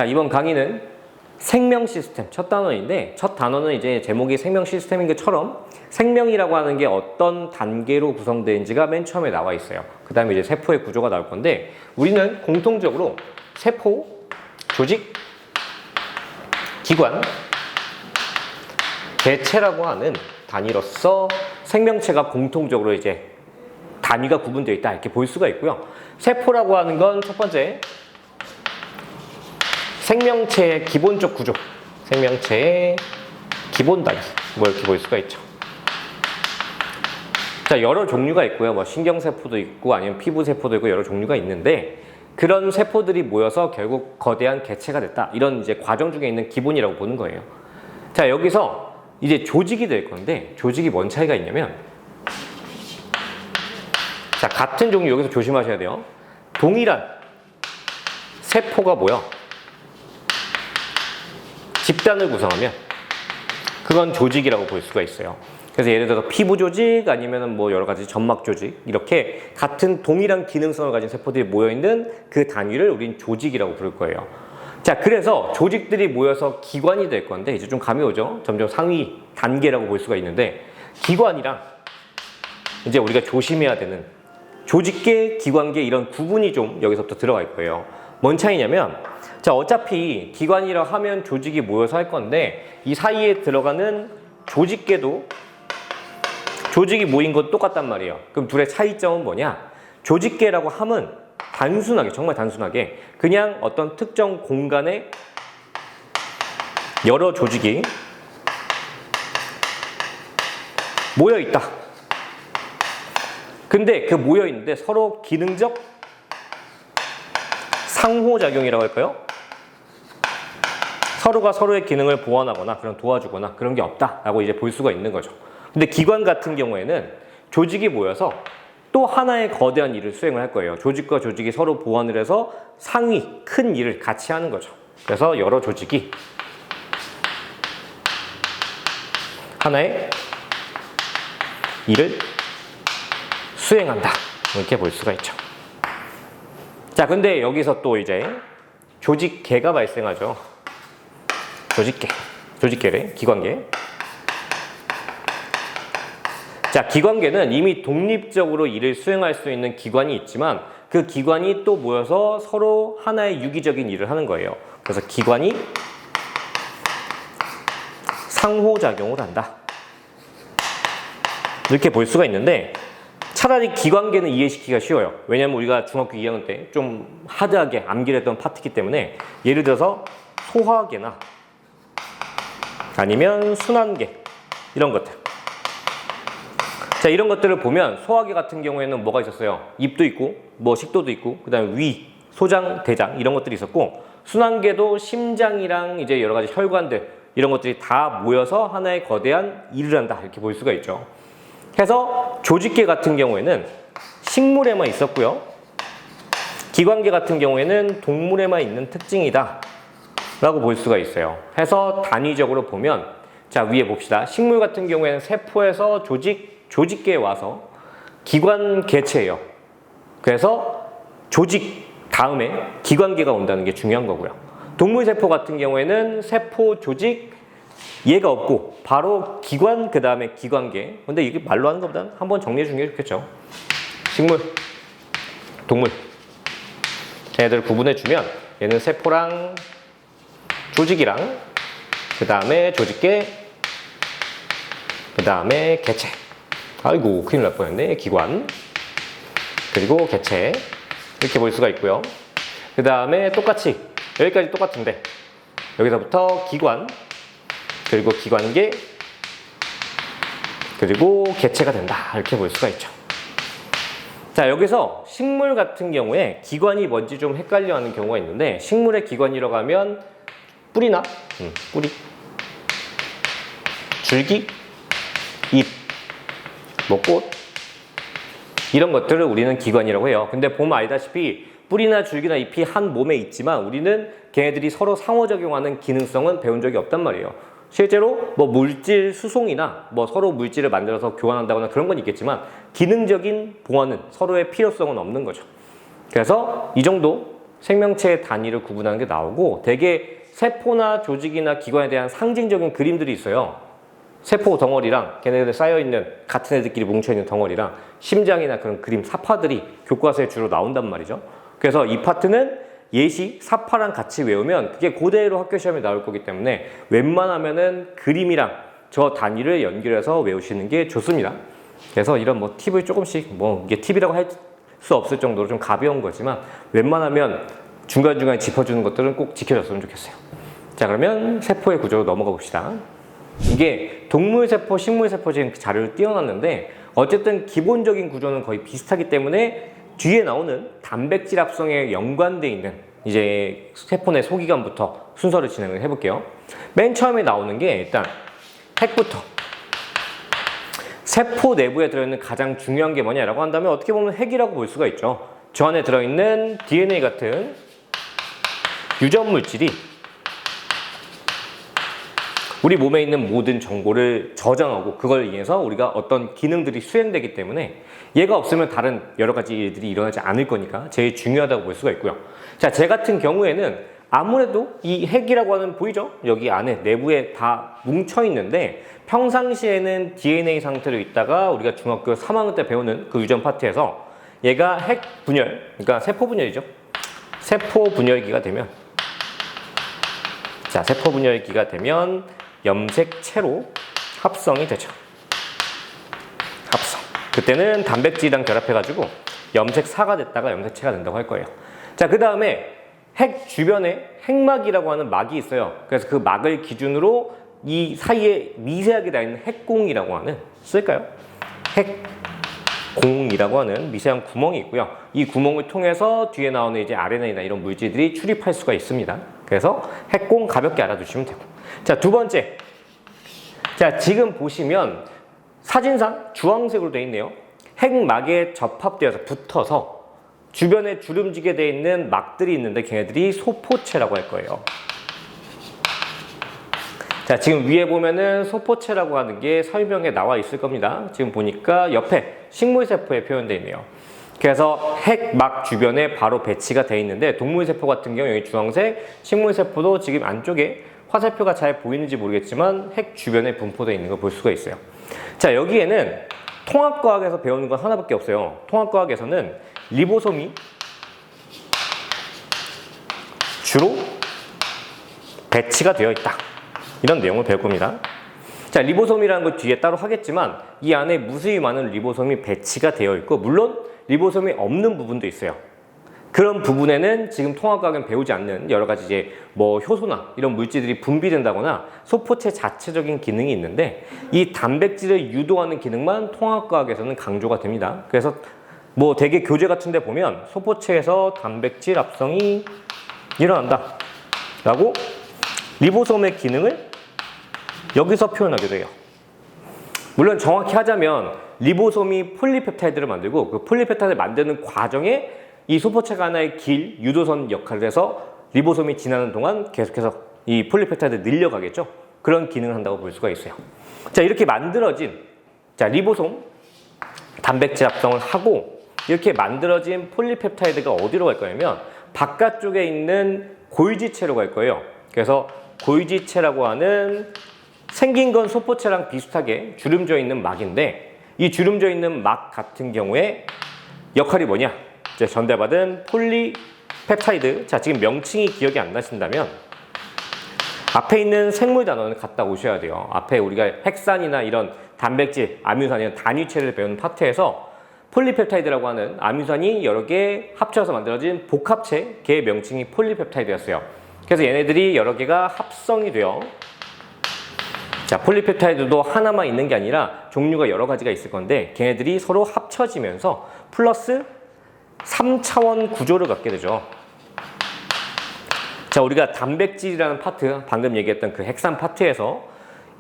자, 이번 강의는 생명 시스템 첫 단원인데, 첫 단원은 이제 제목이 생명 시스템인 것처럼 생명이라고 하는 게 어떤 단계로 구성되는지가 맨 처음에 나와 있어요. 그 다음에 이제 세포의 구조가 나올 건데, 우리는 공통적으로 세포, 조직, 기관, 개체라고 하는 단위로서 생명체가 공통적으로 이제 단위가 구분되어 있다 이렇게 볼 수가 있고요. 세포라고 하는 건 첫 번째 생명체의 기본적 구조, 생명체의 기본 단위 뭐 이렇게 볼 수가 있죠. 자, 여러 종류가 있고요. 뭐 신경세포도 있고 아니면 피부세포도 있고 여러 종류가 있는데, 그런 세포들이 모여서 결국 거대한 개체가 됐다, 이런 이제 과정 중에 있는 기본이라고 보는 거예요. 자, 여기서 이제 조직이 될 건데, 조직이 뭔 차이가 있냐면, 자, 같은 종류, 여기서 조심하셔야 돼요. 동일한 세포가 모여 집단을 구성하면 그건 조직이라고 볼 수가 있어요. 그래서 예를 들어서 피부 조직 아니면 뭐 여러 가지 점막 조직, 이렇게 같은 동일한 기능성을 가진 세포들이 모여있는 그 단위를 우린 조직이라고 부를 거예요. 자, 그래서 조직들이 모여서 기관이 될 건데, 이제 좀 감이 오죠? 점점 상위 단계라고 볼 수가 있는데, 기관이랑 이제 우리가 조심해야 되는 조직계, 기관계, 이런 구분이 좀 여기서부터 들어가 있을 거예요. 뭔 차이냐면, 자, 어차피 기관이라 하면 조직이 모여서 할 건데, 이 사이에 들어가는 조직계도 조직이 모인 건 똑같단 말이에요. 그럼 둘의 차이점은 뭐냐? 조직계라고 하면 단순하게, 정말 단순하게 그냥 어떤 특정 공간에 여러 조직이 모여 있다. 근데 그 모여 있는데 서로 기능적 상호작용이라고 할까요? 서로가 서로의 기능을 보완하거나 그런 도와주거나 그런 게 없다라고 이제 볼 수가 있는 거죠. 근데 기관 같은 경우에는 조직이 모여서 또 하나의 거대한 일을 수행을 할 거예요. 조직과 조직이 서로 보완을 해서 상위 큰 일을 같이 하는 거죠. 그래서 여러 조직이 하나의 일을 수행한다, 이렇게 볼 수가 있죠. 자, 근데 여기서 또 이제 조직계가 발생하죠. 조직계래, 기관계. 자, 기관계는 이미 독립적으로 일을 수행할 수 있는 기관이 있지만, 그 기관이 또 모여서 서로 하나의 유기적인 일을 하는 거예요. 그래서 기관이 상호작용을 한다, 이렇게 볼 수가 있는데, 차라리 기관계는 이해시키기가 쉬워요. 왜냐하면 우리가 중학교 2학년 때 좀 하드하게 암기를 했던 파트이기 때문에, 예를 들어서 소화계나 아니면 순환계, 이런 것들. 자, 이런 것들을 보면 소화계 같은 경우에는 뭐가 있었어요? 입도 있고, 뭐 식도도 있고, 그 다음에 위, 소장, 대장, 이런 것들이 있었고, 순환계도 심장이랑 이제 여러 가지 혈관들, 이런 것들이 다 모여서 하나의 거대한 일을 한다, 이렇게 볼 수가 있죠. 해서 조직계 같은 경우에는 식물에만 있었고요, 기관계 같은 경우에는 동물에만 있는 특징이다 라고 볼 수가 있어요. 해서 단위적으로 보면, 자, 위에 봅시다. 식물 같은 경우에는 세포에서 조직계에 와서 기관 개체예요. 그래서 조직 다음에 기관계가 온다는 게 중요한 거고요. 동물 세포 같은 경우에는 세포, 조직, 얘가 없고 바로 기관, 그 다음에 기관계. 근데 이게 말로 하는 것보다는 한번 정리해 주는 게 좋겠죠. 식물, 동물, 얘들 구분해 주면, 얘는 세포랑 조직이랑, 그 다음에 조직계, 그 다음에 개체. 아이고, 큰일 날 뻔했네. 기관, 그리고 개체, 이렇게 볼 수가 있고요. 그 다음에 똑같이 여기까지 똑같은데, 여기서부터 기관, 그리고 기관계, 그리고 개체가 된다, 이렇게 볼 수가 있죠. 자, 여기서 식물 같은 경우에 기관이 뭔지 좀 헷갈려하는 경우가 있는데, 식물의 기관이라고 하면 뿌리나 뿌리, 줄기, 잎, 뭐 꽃, 이런 것들을 우리는 기관이라고 해요. 근데 보면 알다시피 뿌리나 줄기나 잎이 한 몸에 있지만 우리는 걔네들이 서로 상호작용하는 기능성은 배운 적이 없단 말이에요. 실제로 뭐 물질 수송이나 뭐 서로 물질을 만들어서 교환한다거나 그런 건 있겠지만, 기능적인 보완은, 서로의 필요성은 없는 거죠. 그래서 이 정도 생명체의 단위를 구분하는 게 나오고 대개 세포나 조직이나 기관에 대한 상징적인 그림들이 있어요. 세포 덩어리랑 걔네들 쌓여있는 같은 애들끼리 뭉쳐있는 덩어리랑 심장이나 그런 그림, 사파들이 교과서에 주로 나온단 말이죠. 그래서 이 파트는 예시, 사파랑 같이 외우면 그게 그대로 학교 시험에 나올 거기 때문에 웬만하면은 그림이랑 저 단위를 연결해서 외우시는 게 좋습니다. 그래서 이런 뭐 팁을 조금씩 뭐 이게 팁이라고 할 수 없을 정도로 좀 가벼운 거지만 웬만하면 중간중간에 짚어주는 것들은 꼭 지켜줬으면 좋겠어요. 자, 그러면 세포의 구조로 넘어가 봅시다. 이게 동물세포, 식물세포 지금 자료를 띄워놨는데 어쨌든 기본적인 구조는 거의 비슷하기 때문에 뒤에 나오는 단백질 합성에 연관되어 있는 이제 세포 내 소기관부터 순서를 진행을 해볼게요. 맨 처음에 나오는 게 일단 핵부터. 세포 내부에 들어있는 가장 중요한 게 뭐냐라고 한다면 어떻게 보면 핵이라고 볼 수가 있죠. 저 안에 들어있는 DNA 같은 유전 물질이 우리 몸에 있는 모든 정보를 저장하고 그걸 인해서 우리가 어떤 기능들이 수행되기 때문에 얘가 없으면 다른 여러 가지 일들이 일어나지 않을 거니까 제일 중요하다고 볼 수가 있고요. 자, 제 같은 경우에는 아무래도 이 핵이라고 하는 보이죠? 여기 안에 내부에 다 뭉쳐 있는데 평상시에는 DNA 상태로 있다가 우리가 중학교 3학년 때 배우는 그 유전 파트에서 얘가 핵 분열, 그러니까 세포 분열이죠. 세포 분열기가 되면 자, 세포 분열기가 되면 염색체로 합성이 되죠. 합성. 그때는 단백질이랑 결합해가지고 염색사가 됐다가 염색체가 된다고 할 거예요. 자, 그 다음에 핵 주변에 핵막이라고 하는 막이 있어요. 그래서 그 막을 기준으로 이 사이에 미세하게 나 있는 핵공이라고 하는, 쓸까요? 핵공이라고 하는 미세한 구멍이 있고요. 이 구멍을 통해서 뒤에 나오는 이제 RNA나 이런 물질들이 출입할 수가 있습니다. 그래서 핵공 가볍게 알아두시면 되고. 자, 두 번째. 자, 지금 보시면 사진상 주황색으로 되어 있네요. 핵막에 접합되어서 붙어서 주변에 주름지게 되어 있는 막들이 있는데 걔네들이 소포체라고 할 거예요. 자, 지금 위에 보면은 소포체라고 하는 게 설명에 나와 있을 겁니다. 지금 보니까 옆에 식물세포에 표현되어 있네요. 그래서 핵막 주변에 바로 배치가 되어 있는데 동물세포 같은 경우 여기 주황색, 식물세포도 지금 안쪽에 화살표가 잘 보이는지 모르겠지만 핵 주변에 분포되어 있는 걸 볼 수가 있어요. 자, 여기에는 통합과학에서 배우는 건 하나밖에 없어요. 통합과학에서는 리보솜이 주로 배치가 되어 있다. 이런 내용을 배울 겁니다. 자, 리보솜이라는 거 뒤에 따로 하겠지만 이 안에 무수히 많은 리보솜이 배치가 되어 있고 물론 리보솜이 없는 부분도 있어요. 그런 부분에는 지금 통합과학은 배우지 않는 여러 가지 이제 뭐 효소나 이런 물질들이 분비된다거나 소포체 자체적인 기능이 있는데 이 단백질을 유도하는 기능만 통합과학에서는 강조가 됩니다. 그래서 뭐 대개 교재 같은 데 보면 소포체에서 단백질 합성이 일어난다 라고 리보솜의 기능을 여기서 표현하기도 해요. 물론 정확히 하자면 리보솜이 폴리펩타이드를 만들고 그 폴리펩타이드를 만드는 과정에 이 소포체가 하나의 길, 유도선 역할을 해서 리보솜이 지나는 동안 계속해서 이 폴리펩타이드 늘려가겠죠. 그런 기능을 한다고 볼 수가 있어요. 자, 이렇게 만들어진 자 리보솜 단백질 합성을 하고 이렇게 만들어진 폴리펩타이드가 어디로 갈 거냐면 바깥쪽에 있는 골지체로 갈 거예요. 그래서 골지체라고 하는 생긴 건 소포체랑 비슷하게 주름져 있는 막인데 이 주름져 있는 막 같은 경우에 역할이 뭐냐? 이제 전달받은 폴리펩타이드. 자, 지금 명칭이 기억이 안 나신다면 앞에 있는 생물 단어는 갖다 오셔야 돼요. 앞에 우리가 핵산이나 이런 단백질, 아미노산이나 단위체를 배우는 파트에서 폴리펩타이드라고 하는 아미노산이 여러 개 합쳐서 만들어진 복합체, 걔의 명칭이 폴리펩타이드였어요. 그래서 얘네들이 여러 개가 합성이 돼요. 자, 폴리펩타이드도 하나만 있는 게 아니라 종류가 여러 가지가 있을 건데 걔네들이 서로 합쳐지면서 플러스 3차원 구조를 갖게 되죠. 자, 우리가 단백질이라는 파트, 방금 얘기했던 그 핵산 파트에서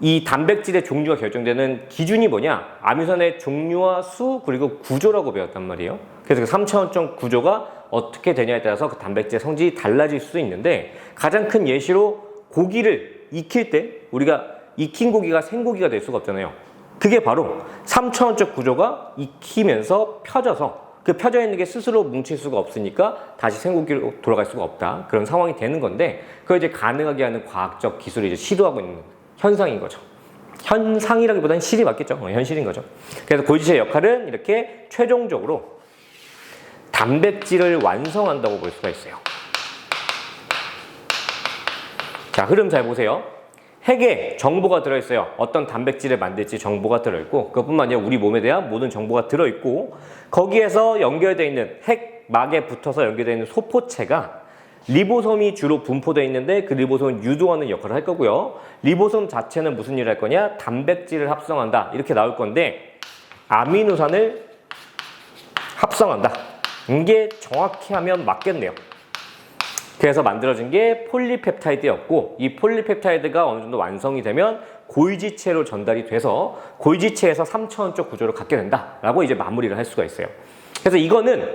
이 단백질의 종류가 결정되는 기준이 뭐냐? 아미노산의 종류와 수 그리고 구조라고 배웠단 말이에요. 그래서 그 3차원적 구조가 어떻게 되냐에 따라서 그 단백질의 성질이 달라질 수도 있는데 가장 큰 예시로 고기를 익힐 때 우리가 익힌 고기가 생고기가 될 수가 없잖아요. 그게 바로 3차원적 구조가 익히면서 펴져서 그 펴져 있는 게 스스로 뭉칠 수가 없으니까 다시 생곡기로 돌아갈 수가 없다. 그런 상황이 되는 건데 그걸 이제 가능하게 하는 과학적 기술을 이제 시도하고 있는 현상인 거죠. 현상이라기보다는 실이 맞겠죠. 현실인 거죠. 그래서 골지체의 역할은 이렇게 최종적으로 단백질을 완성한다고 볼 수가 있어요. 자, 흐름 잘 보세요. 핵에 정보가 들어있어요. 어떤 단백질을 만들지 정보가 들어있고 그것뿐만 아니라 우리 몸에 대한 모든 정보가 들어있고 거기에서 연결되어 있는 핵막에 붙어서 연결되어 있는 소포체가 리보솜이 주로 분포되어 있는데 그 리보솜은 유도하는 역할을 할 거고요. 리보솜 자체는 무슨 일을 할 거냐? 단백질을 합성한다. 이렇게 나올 건데 아미노산을 합성한다. 이게 정확히 하면 맞겠네요. 그래서 만들어진 게 폴리펩타이드였고 이 폴리펩타이드가 어느 정도 완성이 되면 골지체로 전달이 돼서 골지체에서 3차원적 구조를 갖게 된다라고 이제 마무리를 할 수가 있어요. 그래서 이거는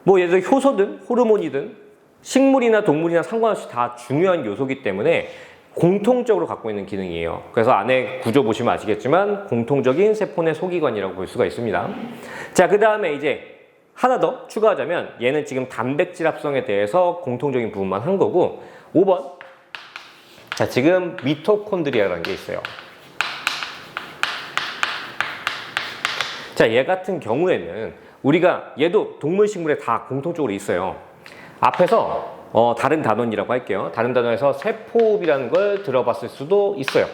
뭐 예를 들어 효소든 호르몬이든 식물이나 동물이나 상관없이 다 중요한 요소이기 때문에 공통적으로 갖고 있는 기능이에요. 그래서 안에 구조 보시면 아시겠지만 공통적인 세포 내 소기관이라고 볼 수가 있습니다. 자, 그 다음에 이제 하나 더 추가하자면 얘는 지금 단백질 합성에 대해서 공통적인 부분만 한 거고 5번 자, 지금 미토콘드리아라는 게 있어요. 자, 얘 같은 경우에는 우리가 얘도 동물 식물에 다 공통적으로 있어요. 앞에서 다른 단원이라고 할게요. 다른 단원에서 세포호흡이라는 걸 들어봤을 수도 있어요.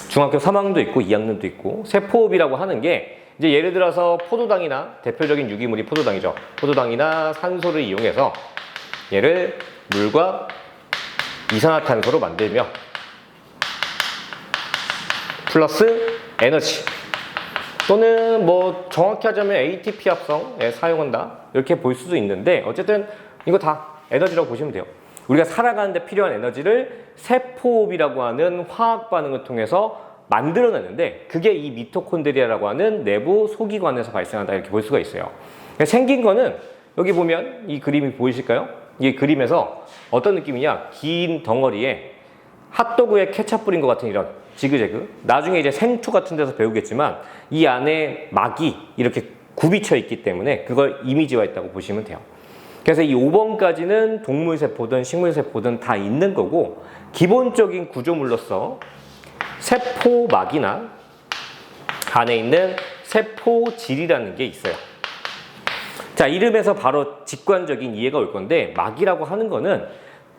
중학교 3학년도 있고 2학년도 있고 세포호흡이라고 하는 게 이제 예를 들어서 포도당이나 대표적인 유기물이 포도당이죠. 포도당이나 산소를 이용해서 얘를 물과 이산화탄소로 만들며 플러스 에너지 또는 뭐 정확히 하자면 ATP 합성에 사용한다 이렇게 볼 수도 있는데 어쨌든 이거 다 에너지라고 보시면 돼요. 우리가 살아가는데 필요한 에너지를 세포호흡이라고 하는 화학 반응을 통해서 만들어내는데 그게 이 미토콘드리아라고 하는 내부 소기관에서 발생한다 이렇게 볼 수가 있어요. 생긴 거는 여기 보면 이 그림이 보이실까요? 이 그림에서 어떤 느낌이냐? 긴 덩어리에 핫도그에 케첩 뿌린 것 같은 이런 지그재그. 나중에 이제 생초 같은 데서 배우겠지만 이 안에 막이 이렇게 굽이쳐 있기 때문에 그걸 이미지화했다고 보시면 돼요. 그래서 이 5번까지는 동물세포든 식물세포든 다 있는 거고 기본적인 구조물로서 세포막이나 안에 있는 세포질이라는 게 있어요. 자, 이름에서 바로 직관적인 이해가 올 건데 막이라고 하는 거는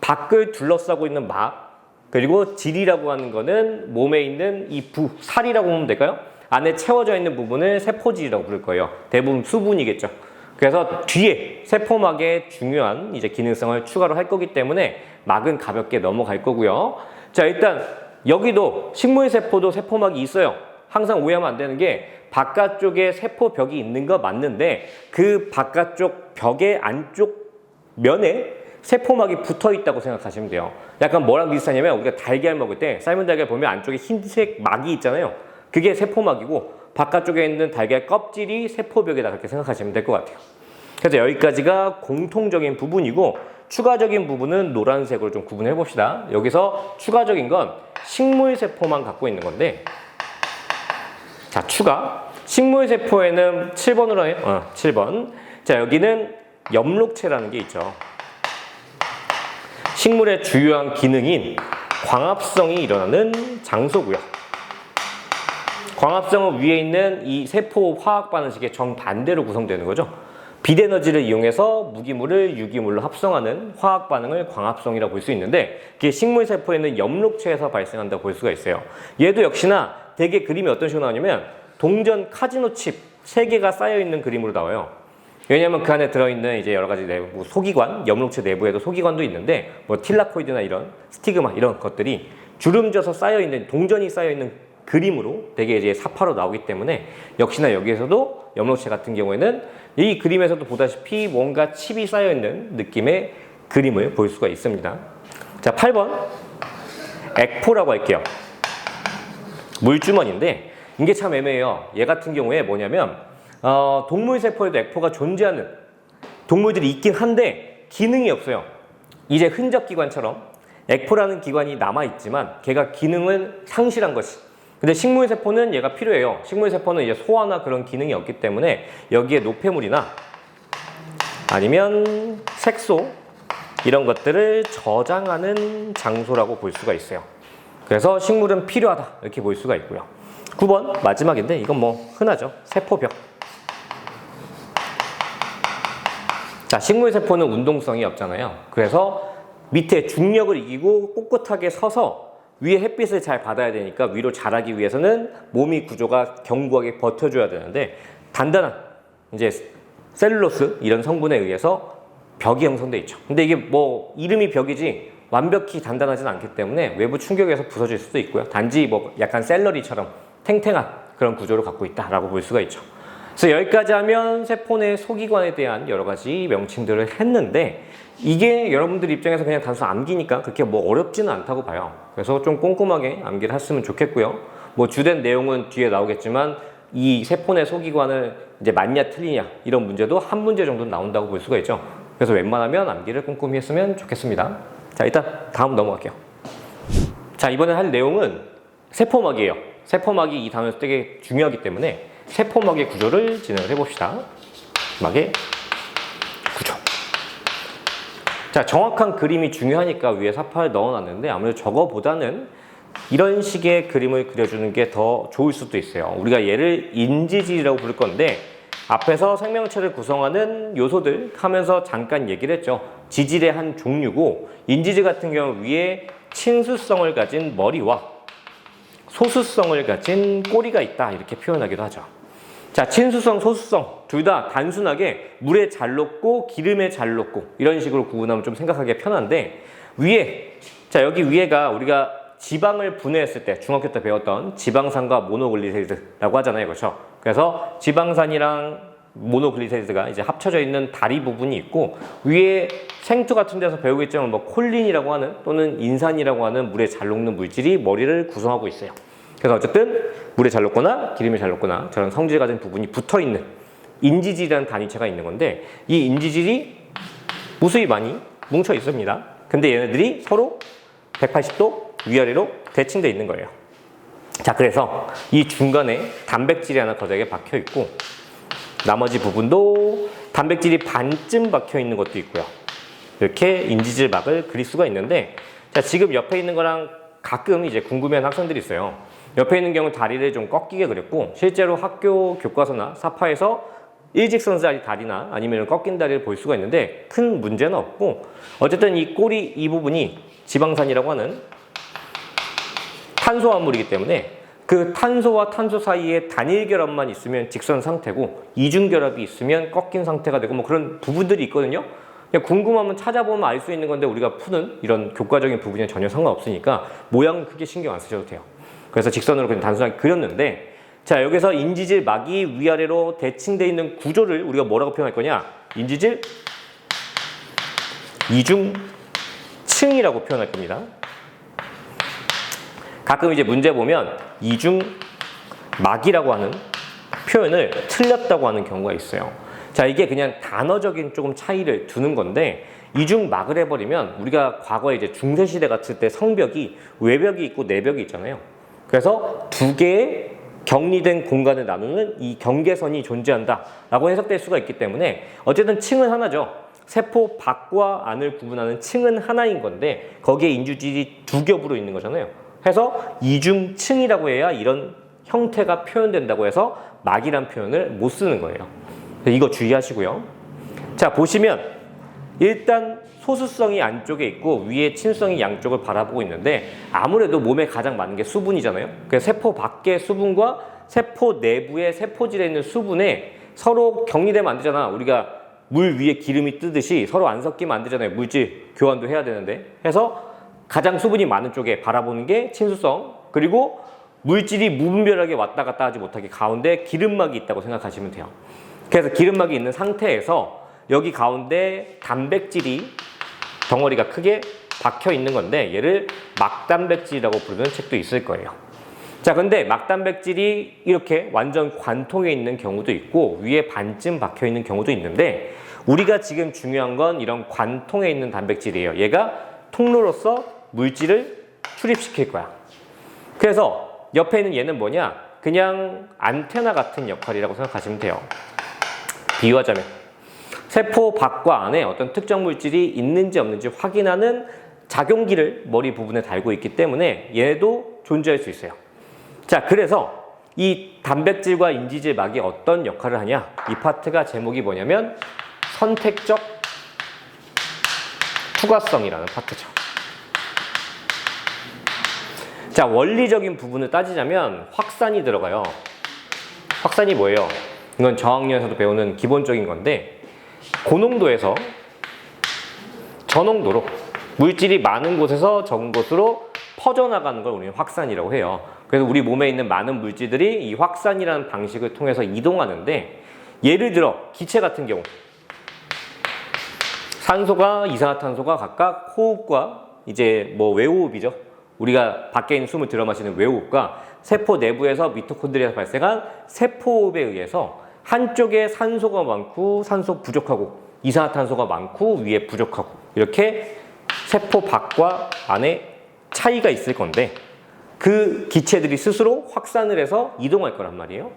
밖을 둘러싸고 있는 막 그리고 질이라고 하는 거는 몸에 있는 이 살이라고 보면 될까요? 안에 채워져 있는 부분을 세포질이라고 부를 거예요. 대부분 수분이겠죠. 그래서 뒤에 세포막의 중요한 이제 기능성을 추가로 할 거기 때문에 막은 가볍게 넘어갈 거고요. 자, 일단 여기도 식물세포도 세포막이 있어요. 항상 오해하면 안 되는 게 바깥쪽에 세포벽이 있는 거 맞는데 그 바깥쪽 벽의 안쪽 면에 세포막이 붙어 있다고 생각하시면 돼요. 약간 뭐랑 비슷하냐면 우리가 달걀 먹을 때 삶은 달걀 보면 안쪽에 흰색 막이 있잖아요. 그게 세포막이고 바깥쪽에 있는 달걀 껍질이 세포벽이다 그렇게 생각하시면 될 것 같아요. 그래서 여기까지가 공통적인 부분이고 추가적인 부분은 노란색으로 좀 구분해 봅시다. 여기서 추가적인 건 식물세포만 갖고 있는 건데 자, 추가 식물세포에는 7번으로 해요. 7번. 자, 여기는 엽록체라는 게 있죠. 식물의 주요한 기능인 광합성이 일어나는 장소고요. 광합성은 위에 있는 이 세포 화학 반응식의 정반대로 구성되는 거죠. 빛에너지를 이용해서 무기물을 유기물로 합성하는 화학 반응을 광합성이라고 볼 수 있는데 그게 식물 세포에는 엽록체에서 발생한다고 볼 수가 있어요. 얘도 역시나 되게 그림이 어떤 식으로 나오냐면 동전 카지노 칩 3개가 쌓여 있는 그림으로 나와요. 왜냐하면 그 안에 들어있는 이제 여러 가지 내부 소기관, 엽록체 내부에도 소기관도 있는데 뭐 틸라코이드나 이런 스티그마 이런 것들이 주름져서 쌓여 있는 동전이 쌓여 있는 그림으로 되게 이제 사파로 나오기 때문에 역시나 여기에서도 엽록체 같은 경우에는 이 그림에서도 보다시피 뭔가 칩이 쌓여 있는 느낌의 그림을 볼 수가 있습니다. 자, 8번 액포라고 할게요. 물주머니인데 이게 참 애매해요. 얘 같은 경우에 뭐냐면 동물 세포에도 액포가 존재하는 동물들이 있긴 한데 기능이 없어요. 이제 흔적 기관처럼 액포라는 기관이 남아있지만 걔가 기능을 상실한 것이 근데 식물 세포는 얘가 필요해요. 식물 세포는 이제 소화나 그런 기능이 없기 때문에 여기에 노폐물이나 아니면 색소 이런 것들을 저장하는 장소라고 볼 수가 있어요. 그래서 식물은 필요하다 이렇게 볼 수가 있고요. 9번 마지막인데 이건 뭐 흔하죠. 세포벽. 자, 식물 세포는 운동성이 없잖아요. 그래서 밑에 중력을 이기고 꼿꼿하게 서서 위에 햇빛을 잘 받아야 되니까 위로 자라기 위해서는 몸이 구조가 견고하게 버텨줘야 되는데 단단한 이제 셀룰로스 이런 성분에 의해서 벽이 형성돼 있죠. 근데 이게 뭐 이름이 벽이지 완벽히 단단하진 않기 때문에 외부 충격에서 부서질 수도 있고요. 단지 뭐 약간 샐러리처럼 탱탱한 그런 구조를 갖고 있다라고 볼 수가 있죠. 그래서 여기까지 하면 세포 내 소기관에 대한 여러 가지 명칭들을 했는데 이게 여러분들 입장에서 그냥 단순 암기니까 그렇게 뭐 어렵지는 않다고 봐요. 그래서 좀 꼼꼼하게 암기를 했으면 좋겠고요. 뭐 주된 내용은 뒤에 나오겠지만 이 세포 내 소기관을 이제 맞냐 틀리냐 이런 문제도 한 문제 정도 나온다고 볼 수가 있죠. 그래서 웬만하면 암기를 꼼꼼히 했으면 좋겠습니다. 자, 일단 다음 넘어갈게요. 자, 이번에 할 내용은 세포막이에요. 세포막이 이 단어에서 되게 중요하기 때문에 세포막의 구조를 진행을 해봅시다. 막의 구조. 자, 정확한 그림이 중요하니까 위에 사파를 넣어놨는데 아무래도 저거보다는 이런 식의 그림을 그려주는 게 더 좋을 수도 있어요. 우리가 얘를 인지질이라고 부를 건데 앞에서 생명체를 구성하는 요소들 하면서 잠깐 얘기를 했죠. 지질의 한 종류고 인지질 같은 경우 위에 친수성을 가진 머리와 소수성을 가진 꼬리가 있다 이렇게 표현하기도 하죠. 자, 친수성, 소수성 둘 다 단순하게 물에 잘 녹고 기름에 잘 녹고 이런 식으로 구분하면 좀 생각하기 편한데 위에 자 여기 위에가 우리가 지방을 분해했을 때 중학교 때 배웠던 지방산과 모노글리세리드라고 하잖아요. 그렇죠? 그래서 지방산이랑 모노글리세리드가 이제 합쳐져 있는 다리 부분이 있고 위에 생투 같은 데서 배우겠지만 뭐 콜린이라고 하는 또는 인산이라고 하는 물에 잘 녹는 물질이 머리를 구성하고 있어요. 그래서 어쨌든 물에 잘 녹거나 기름에 잘 녹거나 저런 성질 가진 부분이 붙어있는 인지질이라는 단위체가 있는 건데 이 인지질이 무수히 많이 뭉쳐 있습니다. 근데 얘네들이 서로 180도 위아래로 대칭되어 있는 거예요. 자, 그래서 이 중간에 단백질이 하나 거대하게 박혀 있고 나머지 부분도 단백질이 반쯤 박혀 있는 것도 있고요. 이렇게 인지질 막을 그릴 수가 있는데 자, 지금 옆에 있는 거랑 가끔 이제 궁금해하는 학생들이 있어요. 옆에 있는 경우 다리를 좀 꺾이게 그렸고 실제로 학교 교과서나 사파에서 일직선짜리 다리나 아니면 꺾인 다리를 볼 수가 있는데 큰 문제는 없고 어쨌든 이 꼬리 이 부분이 지방산이라고 하는 탄소화물이기 때문에 그 탄소와 탄소 사이에 단일 결합만 있으면 직선 상태고 이중 결합이 있으면 꺾인 상태가 되고 뭐 그런 부분들이 있거든요. 그냥 궁금하면 찾아보면 알 수 있는 건데 우리가 푸는 이런 교과적인 부분이 전혀 상관없으니까 모양은 크게 신경 안 쓰셔도 돼요. 그래서 직선으로 그냥 단순하게 그렸는데 자, 여기서 인지질 막이 위아래로 대칭되어 있는 구조를 우리가 뭐라고 표현할 거냐? 인지질 이중층이라고 표현할 겁니다. 가끔 이제 문제 보면 이중막이라고 하는 표현을 틀렸다고 하는 경우가 있어요. 자, 이게 그냥 단어적인 조금 차이를 두는 건데 이중막을 해버리면 우리가 과거에 이제 중세시대 같을 때 성벽이 외벽이 있고 내벽이 있잖아요. 그래서 두 개의 격리된 공간을 나누는 이 경계선이 존재한다라고 해석될 수가 있기 때문에 어쨌든 층은 하나죠. 세포 밖과 안을 구분하는 층은 하나인 건데 거기에 인지질이 두 겹으로 있는 거잖아요. 해서 이중층이라고 해야 이런 형태가 표현된다고 해서 막이란 표현을 못 쓰는 거예요. 이거 주의하시고요. 자, 보시면 일단 소수성이 안쪽에 있고 위에 친수성이 양쪽을 바라보고 있는데 아무래도 몸에 가장 많은 게 수분이잖아요. 그래서 세포 밖의 수분과 세포 내부의 세포질에 있는 수분에 서로 격리되면 안 되잖아. 우리가 물 위에 기름이 뜨듯이 서로 안 섞이면 안 되잖아요. 물질 교환도 해야 되는데. 해서 가장 수분이 많은 쪽에 바라보는 게 친수성, 그리고 물질이 무분별하게 왔다 갔다 하지 못하게 가운데 기름막이 있다고 생각하시면 돼요. 그래서 기름막이 있는 상태에서 여기 가운데 단백질이 덩어리가 크게 박혀 있는 건데 얘를 막단백질이라고 부르는 책도 있을 거예요. 자, 근데 막단백질이 이렇게 완전 관통해 있는 경우도 있고 위에 반쯤 박혀 있는 경우도 있는데 우리가 지금 중요한 건 이런 관통해 있는 단백질이에요. 얘가 통로로서 물질을 출입시킬 거야. 그래서 옆에 있는 얘는 뭐냐? 그냥 안테나 같은 역할이라고 생각하시면 돼요. 비유하자면 세포 밖과 안에 어떤 특정 물질이 있는지 없는지 확인하는 작용기를 머리 부분에 달고 있기 때문에 얘도 존재할 수 있어요. 자, 그래서 이 단백질과 인지질 막이 어떤 역할을 하냐? 이 파트가 제목이 뭐냐면 선택적 투과성이라는 파트죠. 자, 원리적인 부분을 따지자면 확산이 들어가요. 확산이 뭐예요? 이건 저학년에서도 배우는 기본적인 건데 고농도에서 저농도로 물질이 많은 곳에서 적은 곳으로 퍼져나가는 걸 우리는 확산이라고 해요. 그래서 우리 몸에 있는 많은 물질들이 이 확산이라는 방식을 통해서 이동하는데 예를 들어 기체 같은 경우 산소가 이산화탄소가 각각 호흡과 이제 뭐 외호흡이죠. 우리가 밖에 있는 숨을 들여 마시는 외호흡과 세포 내부에서 미토콘드리아에서 발생한 세포호흡에 의해서 한쪽에 산소가 많고 산소 부족하고 이산화탄소가 많고 위에 부족하고 이렇게 세포 밖과 안에 차이가 있을 건데 그 기체들이 스스로 확산을 해서 이동할 거란 말이에요.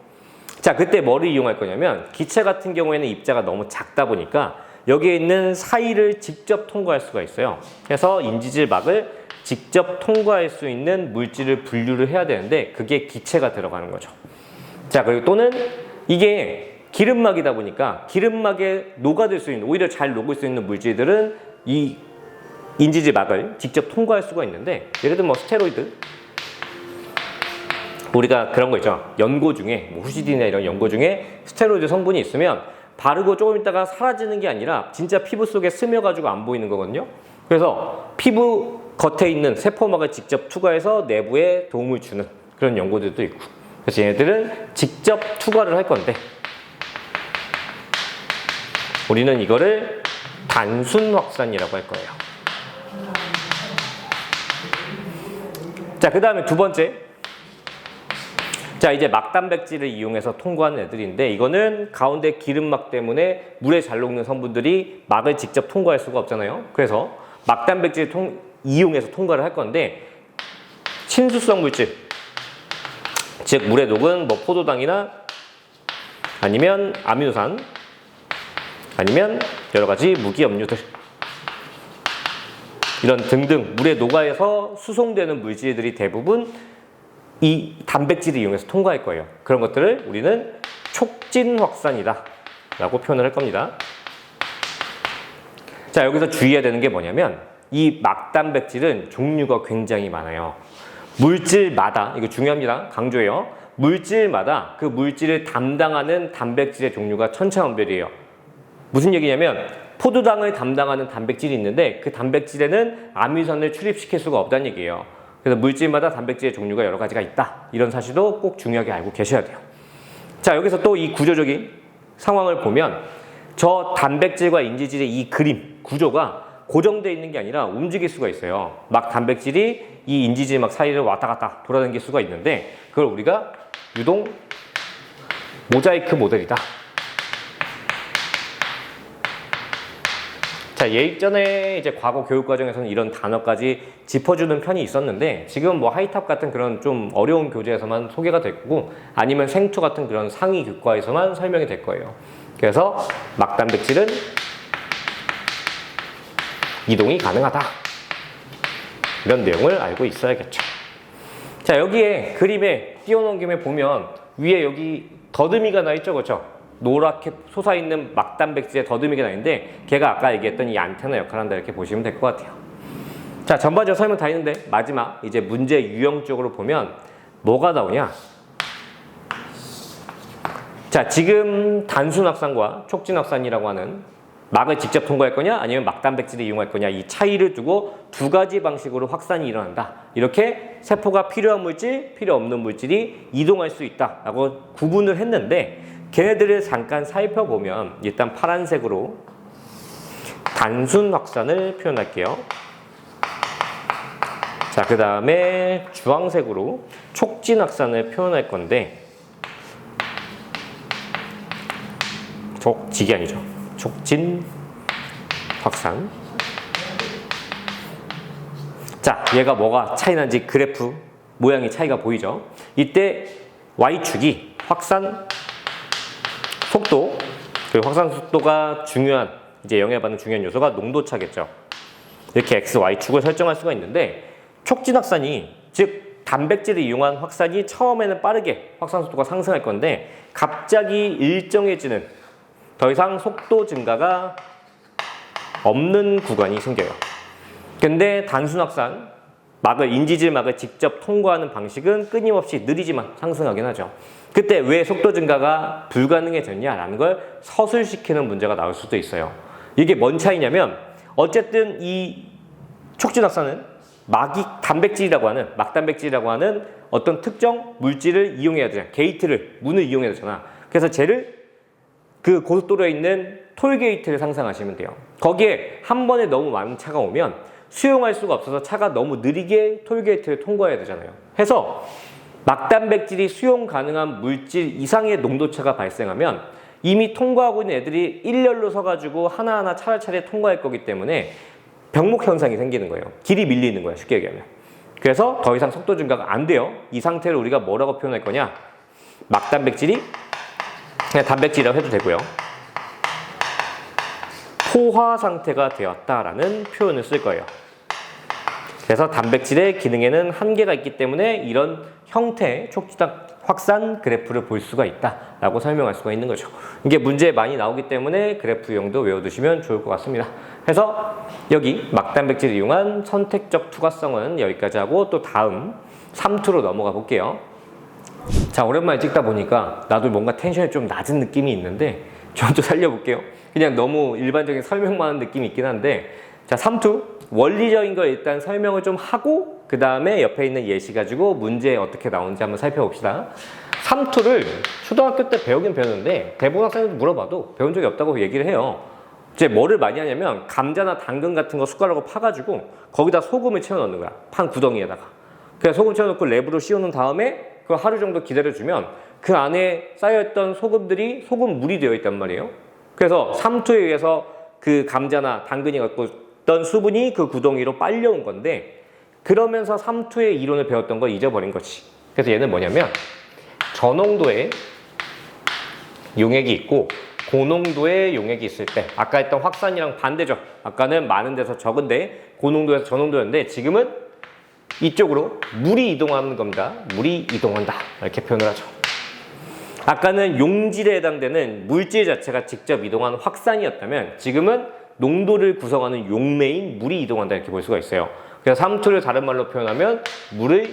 자, 그때 뭐를 이용할 거냐면 기체 같은 경우에는 입자가 너무 작다 보니까 여기에 있는 사이를 직접 통과할 수가 있어요. 그래서 인지질 막을 직접 통과할 수 있는 물질을 분류를 해야 되는데 그게 기체가 들어가는 거죠. 자, 그리고 또는 이게 기름막이다 보니까 기름막에 녹아들 수 있는 오히려 잘 녹을 수 있는 물질들은 이 인지질 막을 직접 통과할 수가 있는데 예를 들면 뭐 스테로이드 우리가 그런 거 있죠. 연고 중에 뭐 후시딘이나 이런 연고 중에 스테로이드 성분이 있으면 바르고 조금 있다가 사라지는 게 아니라 진짜 피부 속에 스며가지고 안 보이는 거거든요. 그래서 피부 겉에 있는 세포막을 직접 투과해서 내부에 도움을 주는 그런 연고들도 있고 그래서 얘네들은 직접 투과를 할 건데 우리는 이거를 단순 확산이라고 할 거예요. 자, 그 다음에 두 번째. 자, 이제 막단백질을 이용해서 통과하는 애들인데 이거는 가운데 기름막 때문에 물에 잘 녹는 성분들이 막을 직접 통과할 수가 없잖아요. 그래서 막단백질을 이용해서 통과를 할 건데 친수성 물질, 즉 물에 녹은 뭐 포도당이나 아니면 아미노산 아니면 여러 가지 무기염료들 이런 등등 물에 녹아서 수송되는 물질들이 대부분 이 단백질을 이용해서 통과할 거예요. 그런 것들을 우리는 촉진 확산이다 라고 표현을 할 겁니다. 자, 여기서 주의해야 되는 게 뭐냐면 이 막단백질은 종류가 굉장히 많아요. 물질마다, 이거 중요합니다. 강조해요. 물질마다 그 물질을 담당하는 단백질의 종류가 천차만별이에요. 무슨 얘기냐면 포도당을 담당하는 단백질이 있는데 그 단백질에는 아미노산을 출입시킬 수가 없다는 얘기예요. 그래서 물질마다 단백질의 종류가 여러 가지가 있다. 이런 사실도 꼭 중요하게 알고 계셔야 돼요. 자, 여기서 또 이 구조적인 상황을 보면 저 단백질과 인지질의 이 그림, 구조가 고정되어 있는 게 아니라 움직일 수가 있어요. 막 단백질이 이 인지질 막 사이를 왔다 갔다 돌아다닐 수가 있는데 그걸 우리가 유동 모자이크 모델이다. 자, 예전에 이제 과거 교육 과정에서는 이런 단어까지 짚어주는 편이 있었는데 지금 뭐 하이탑 같은 그런 좀 어려운 교재에서만 소개가 됐고 아니면 생투 같은 그런 상위 교과에서만 설명이 될 거예요. 그래서 막단백질은 이동이 가능하다. 이런 내용을 알고 있어야겠죠. 자, 여기에 그림에 띄워놓은 김에 보면 위에 여기 더듬이가 나 있죠, 그렇죠? 노랗게 솟아있는 막단백질의 더듬이가 나 있는데 걔가 아까 얘기했던 이 안테나 역할을 한다 이렇게 보시면 될 것 같아요. 자, 전반적으로 설명 다 했는데 마지막 이제 문제 유형 쪽으로 보면 뭐가 나오냐? 자, 지금 단순 확산과 촉진 확산이라고 하는 막을 직접 통과할 거냐 아니면 막단백질을 이용할 거냐 이 차이를 두고 두 가지 방식으로 확산이 일어난다. 이렇게 세포가 필요한 물질, 필요 없는 물질이 이동할 수 있다라고 구분을 했는데 걔네들을 잠깐 살펴보면 일단 파란색으로 단순 확산을 표현할게요. 자, 그 다음에 주황색으로 촉진 확산을 표현할 건데 촉직이 아니죠. 촉진 확산. 자, 얘가 뭐가 차이 난지 그래프 모양이 차이가 보이죠. 이때 Y축이 확산 속도, 그리고 확산 속도가 중요한, 이제 영향받는 중요한 요소가 농도차겠죠. 이렇게 X, Y축을 설정할 수가 있는데, 촉진 확산이, 즉 단백질을 이용한 확산이 처음에는 빠르게 확산 속도가 상승할 건데 갑자기 일정해지는, 더 이상 속도 증가가 없는 구간이 생겨요. 근데 단순 확산, 인지질 막을 직접 통과하는 방식은 끊임없이 느리지만 상승하긴 하죠. 그때 왜 속도 증가가 불가능해졌냐라는 걸 서술시키는 문제가 나올 수도 있어요. 이게 뭔 차이냐면, 어쨌든 이 촉진 확산은 단백질이라고 하는, 막단백질이라고 하는 어떤 특정 물질을 이용해야 되잖아. 문을 이용해야 되잖아. 그래서 쟤를 그 고속도로에 있는 톨게이트를 상상하시면 돼요. 거기에 한 번에 너무 많은 차가 오면 수용할 수가 없어서 차가 너무 느리게 톨게이트를 통과해야 되잖아요. 해서 막단백질이 수용 가능한 물질 이상의 농도차가 발생하면 이미 통과하고 있는 애들이 일렬로 서가지고 하나하나 차례차례 통과할 거기 때문에 병목 현상이 생기는 거예요. 길이 밀리는 거예요. 쉽게 얘기하면. 그래서 더 이상 속도 증가가 안 돼요. 이 상태를 우리가 뭐라고 표현할 거냐? 막단백질이, 그냥 단백질이라고 해도 되고요. 포화 상태가 되었다라는 표현을 쓸 거예요. 그래서 단백질의 기능에는 한계가 있기 때문에 이런 형태의 촉진 확산 그래프를 볼 수가 있다라고 설명할 수가 있는 거죠. 이게 문제에 많이 나오기 때문에 그래프 유형도 외워두시면 좋을 것 같습니다. 그래서 여기 막단백질을 이용한 선택적 투과성은 여기까지 하고, 또 다음 3투로 넘어가 볼게요. 자, 오랜만에 찍다 보니까 나도 뭔가 텐션이 좀 낮은 느낌이 있는데 좀 더 살려볼게요. 그냥 너무 일반적인 설명만 하는 느낌이 있긴 한데, 자, 3투 원리적인 걸 일단 설명을 좀 하고 그 다음에 옆에 있는 예시 가지고 문제 어떻게 나오는지 한번 살펴봅시다. 3투를 초등학교 때 배우긴 배웠는데 대부분 학생들도 물어봐도 배운 적이 없다고 얘기를 해요. 이제 뭐를 많이 하냐면 감자나 당근 같은 거 숟가락으로 파가지고 거기다 소금을 채워 넣는 거야. 판 구덩이에다가. 그래서 소금 채워 넣고 랩으로 씌워놓은 다음에 그걸 하루 정도 기다려주면 그 안에 쌓여있던 소금물이 되어 있단 말이에요. 그래서 3투에 의해서 그 감자나 당근이 갖고 있던 수분이 그 구덩이로 빨려온 건데, 그러면서 3투의 이론을 배웠던 걸 잊어버린 거지. 그래서 얘는 뭐냐면 저농도의 용액이 있고 고농도의 용액이 있을 때, 아까 했던 확산이랑 반대죠. 아까는 많은 데서 적은데 고농도에서 저농도였는데 지금은 이쪽으로 물이 이동하는 겁니다. 물이 이동한다, 이렇게 표현을 하죠. 아까는 용질에 해당되는 물질 자체가 직접 이동하는 확산이었다면 지금은 농도를 구성하는 용매인 물이 이동한다, 이렇게 볼 수가 있어요. 그래서 3투를 다른 말로 표현하면 물의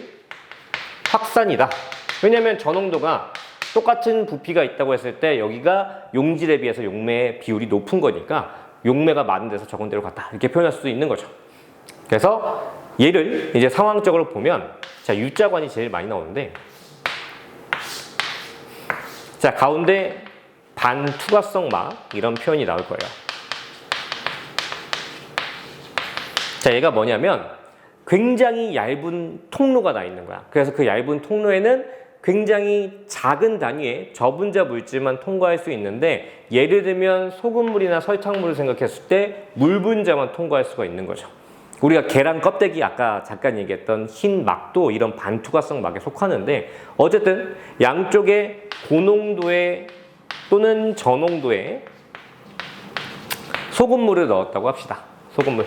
확산이다. 왜냐하면 저농도가 똑같은 부피가 있다고 했을 때 여기가 용질에 비해서 용매의 비율이 높은 거니까 용매가 많은 데서 적은 데로 갔다, 이렇게 표현할 수도 있는 거죠. 그래서 얘를 이제 상황적으로 보면, 자, U자관이 제일 많이 나오는데, 자, 가운데 반투과성 막 이런 표현이 나올 거예요. 자, 얘가 뭐냐면 굉장히 얇은 통로가 나 있는 거야. 그래서 그 얇은 통로에는 굉장히 작은 단위의 저분자 물질만 통과할 수 있는데, 예를 들면 소금물이나 설탕물을 생각했을 때 물 분자만 통과할 수가 있는 거죠. 우리가 계란 껍데기, 아까 잠깐 얘기했던 흰 막도 이런 반투과성 막에 속하는데, 어쨌든 양쪽에 고농도의 또는 저농도의 소금물을 넣었다고 합시다. 소금물.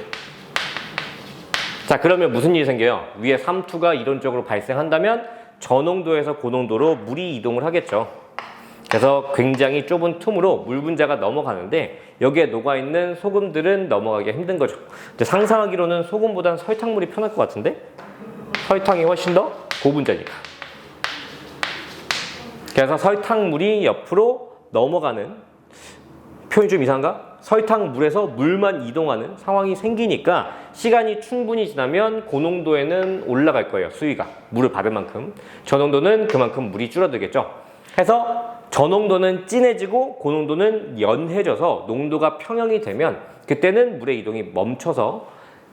자, 그러면 무슨 일이 생겨요? 위에 3투가 이론적으로 발생한다면 저농도에서 고농도로 물이 이동을 하겠죠. 그래서 굉장히 좁은 틈으로 물 분자가 넘어가는데 여기에 녹아있는 소금들은 넘어가기가 힘든 거죠. 이제 상상하기로는 소금보다는 설탕물이 편할 것 같은데, 설탕이 훨씬 더 고분자니까. 그래서 설탕물이 옆으로 넘어가는, 표현이 좀 이상한가? 설탕물에서 물만 이동하는 상황이 생기니까 시간이 충분히 지나면 고농도에는 올라갈 거예요. 수위가 물을 받을 만큼. 저농도는 그만큼 물이 줄어들겠죠. 해서 저농도는 진해지고 고농도는 연해져서 농도가 평형이 되면 그때는 물의 이동이 멈춰서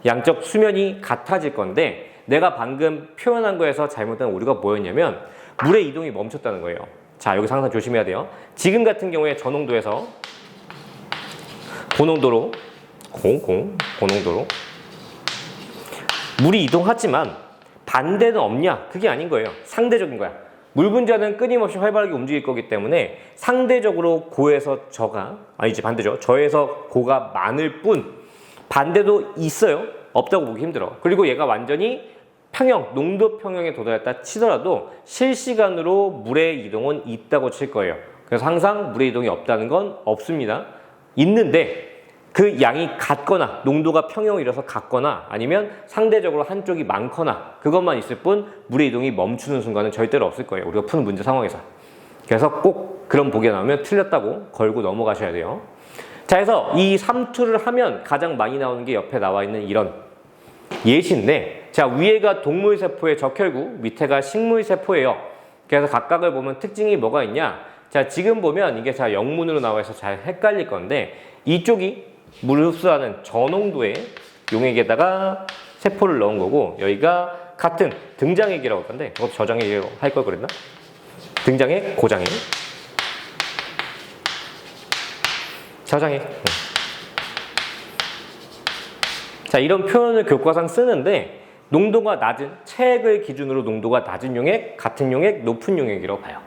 양적 수면이 같아질 건데, 내가 방금 표현한 거에서 잘못된 오류가 뭐였냐면 물의 이동이 멈췄다는 거예요. 자, 여기서 항상 조심해야 돼요. 지금 같은 경우에 저농도에서 고농도로 고농도로 물이 이동하지만 반대는 없냐? 그게 아닌 거예요. 상대적인 거야. 물 분자는 끊임없이 활발하게 움직일 거기 때문에 상대적으로 고에서 저가, 아니지 반대죠. 저에서 고가 많을 뿐 반대도 있어요. 없다고 보기 힘들어. 그리고 얘가 완전히 평형, 농도 평형에 도달했다 치더라도 실시간으로 물의 이동은 있다고 칠 거예요. 그래서 항상 물의 이동이 없다는 건 없습니다. 있는데 그 양이 같거나 농도가 평형이라서 같거나 아니면 상대적으로 한쪽이 많거나 그것만 있을 뿐 물의 이동이 멈추는 순간은 절대로 없을 거예요. 우리가 푸는 문제 상황에서. 그래서 꼭 그런 보기가 나오면 틀렸다고 걸고 넘어가셔야 돼요. 자, 그래서 이 삼투를 하면 가장 많이 나오는 게 옆에 나와 있는 이런 예시인데, 자, 위에가 동물세포의 적혈구, 밑에가 식물세포예요. 그래서 각각을 보면 특징이 뭐가 있냐? 자, 지금 보면 이게 자 영문으로 나와 있어서 잘 헷갈릴 건데 이쪽이 물을 흡수하는 저농도의 용액에다가 세포를 넣은 거고, 여기가 같은 등장액이라고 할 건데 그것도 저장액이라고 할 걸 그랬나? 등장액, 고장액, 저장액. 자, 이런 표현을 교과상 쓰는데 농도가 낮은, 체액을 기준으로 농도가 낮은 용액, 같은 용액, 높은 용액이라고 봐요.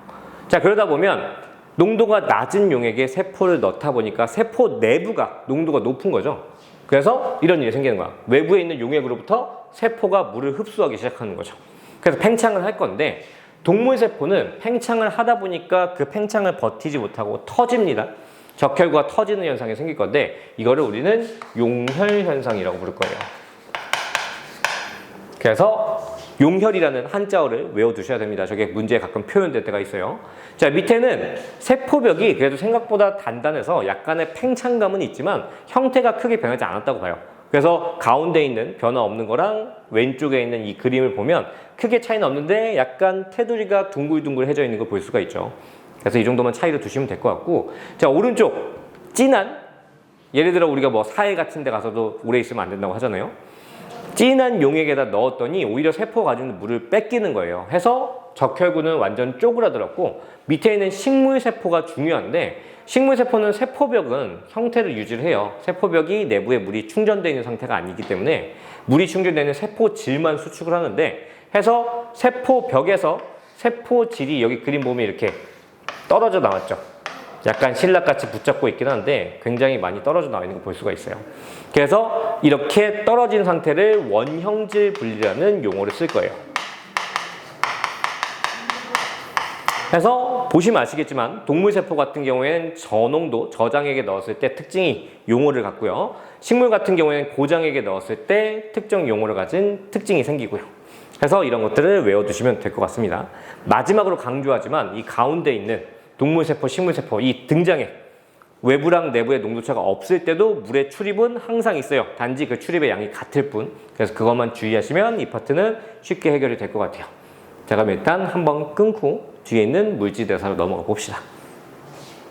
자, 그러다 보면 농도가 낮은 용액에 세포를 넣다 보니까 세포 내부가 농도가 높은 거죠. 그래서 이런 일이 생기는 거야. 외부에 있는 용액으로부터 세포가 물을 흡수하기 시작하는 거죠. 그래서 팽창을 할 건데 동물 세포는 팽창을 하다 보니까 그 팽창을 버티지 못하고 터집니다. 적혈구가 터지는 현상이 생길 건데 이거를 우리는 용혈 현상이라고 부를 거예요. 그래서 용혈이라는 한자어를 외워두셔야 됩니다. 저게 문제에 가끔 표현될 때가 있어요. 자, 밑에는 세포벽이 그래도 생각보다 단단해서 약간의 팽창감은 있지만 형태가 크게 변하지 않았다고 봐요. 그래서 가운데 있는 변화 없는 거랑 왼쪽에 있는 이 그림을 보면 크게 차이는 없는데 약간 테두리가 둥글둥글해져 있는 걸 볼 수가 있죠. 그래서 이 정도만 차이를 두시면 될 것 같고, 자, 오른쪽 진한, 예를 들어 우리가 뭐 사해 같은 데 가서도 오래 있으면 안 된다고 하잖아요. 진한 용액에다 넣었더니 오히려 세포가 가지고 있는 물을 뺏기는 거예요. 해서 적혈구는 완전 쪼그라들었고 밑에 있는 식물세포가 중요한데, 식물세포는 세포벽은 형태를 유지를 해요. 세포벽이 내부에 물이 충전되어 있는 상태가 아니기 때문에 물이 충전되는 세포질만 수축을 하는데, 해서 세포벽에서 세포질이 여기 그림 보면 이렇게 떨어져 나왔죠. 약간 신락같이 붙잡고 있긴 한데 굉장히 많이 떨어져 나와 있는 거 볼 수가 있어요. 그래서 이렇게 떨어진 상태를 원형질 분리라는 용어를 쓸 거예요. 그래서 보시면 아시겠지만 동물세포 같은 경우에는 저농도, 저장액에 넣었을 때 특징이 용어를 갖고요. 식물 같은 경우에는 고장액에 넣었을 때 특정 용어를 가진 특징이 생기고요. 그래서 이런 것들을 외워두시면 될 것 같습니다. 마지막으로 강조하지만 이 가운데 있는 동물세포, 식물세포, 이 등장액, 외부랑 내부의 농도차가 없을 때도 물의 출입은 항상 있어요. 단지 그 출입의 양이 같을 뿐. 그래서 그것만 주의하시면 이 파트는 쉽게 해결이 될 것 같아요. 자, 그럼 일단 한번 끊고 뒤에 있는 물질 대사로 넘어가 봅시다.